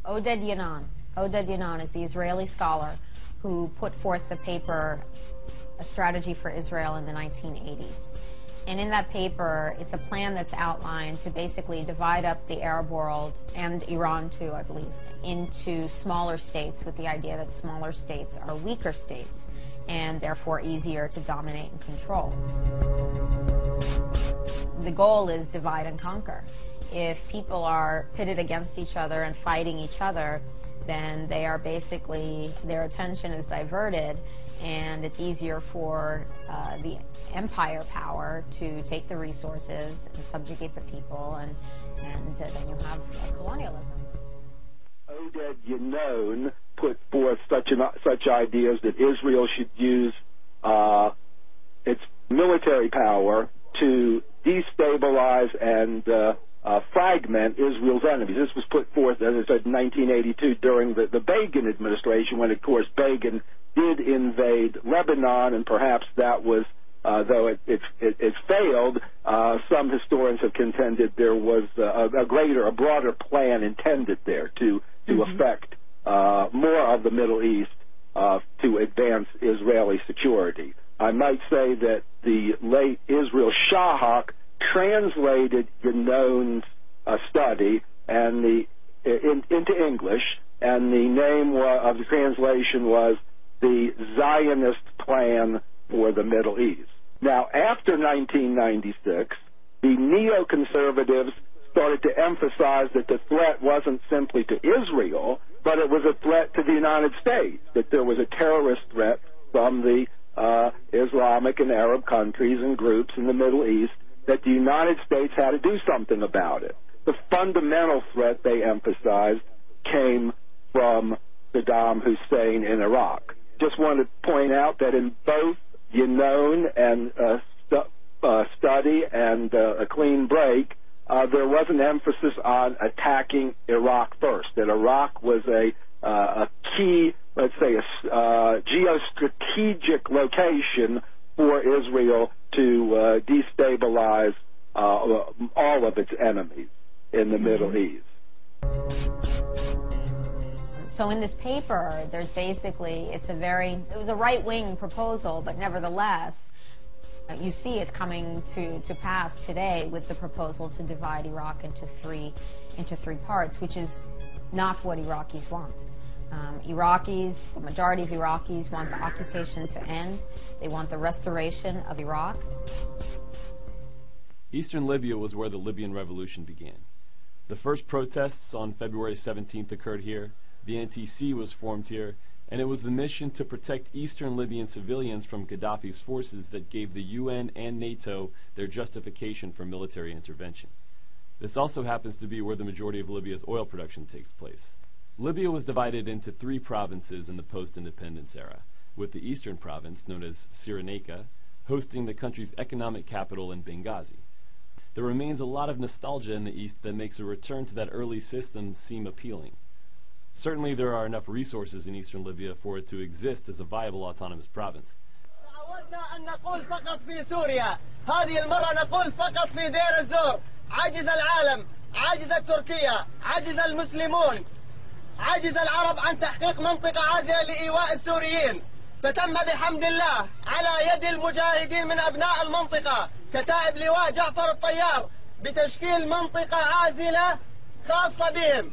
Oded Yanon. Oded Yanon is the Israeli scholar who put forth the paper, A Strategy for Israel in the 1980s. And in that paper, it's a plan that's outlined to basically divide up the Arab world, and Iran too, I believe, into smaller states, with the idea that smaller states are weaker states and therefore easier to dominate and control. The goal is divide and conquer. If people are pitted against each other and fighting each other, then they are basically, their attention is diverted, and it's easier for the empire power to take the resources and subjugate the people, and then you have colonialism. Oded Yanon put forth such ideas that Israel should use its military power to destabilize and fragment Israel's enemies. This was put forth, as I said, in 1982 during the Begin administration, when, of course, Begin did invade Lebanon, and perhaps that was, though it failed, some historians have contended there was a broader plan intended there to affect more of the Middle East to advance Israeli security. I might say that the late Israel Shahak translated Yanon's study and into English, and the name of the translation was The Zionist Plan for the Middle East. Now, after 1996, the neoconservatives started to emphasize that the threat wasn't simply to Israel, but it was a threat to the United States, that there was a terrorist threat from the Islamic and Arab countries and groups in the Middle East, that the United States had to do something about it. The fundamental threat, they emphasized, came from Saddam Hussein in Iraq. Just want to point out that in both Yanon and Study and A Clean Break, there was an emphasis on attacking Iraq first, that Iraq was a key, let's say, a geostrategic location for Israel to destabilize all of its enemies in the Middle East. So in this paper, there's basically, it was a right-wing proposal, but nevertheless, you see it coming to pass today with the proposal to divide Iraq into three parts, which is not what Iraqis want. The majority of Iraqis want the occupation to end. They want the restoration of Iraq. Eastern Libya was where the Libyan Revolution began. The first protests on February 17th occurred here, the NTC was formed here, and it was the mission to protect Eastern Libyan civilians from Gaddafi's forces that gave the UN and NATO their justification for military intervention. This also happens to be where the majority of Libya's oil production takes place. Libya was divided into 3 provinces in the post-independence era, with the eastern province, known as Cyrenaica, hosting the country's economic capital in Benghazi. There remains a lot of nostalgia in the east that makes a return to that early system seem appealing. Certainly there are enough resources in eastern Libya for it to exist as a viable autonomous province. تعودنا أن نقول فقط في سوريا، هذه المرة نقول فقط في دير الزور. عجز العالم، عجزت تركيا، عجز المسلمون، عجز العرب عن تحقيق منطقة عازلة لإيواء السوريين. فتم بحمد الله على يد المجاهدين من أبناء المنطقة كتائب لواء جعفر الطيار بتشكيل منطقة عازلة خاصة بهم.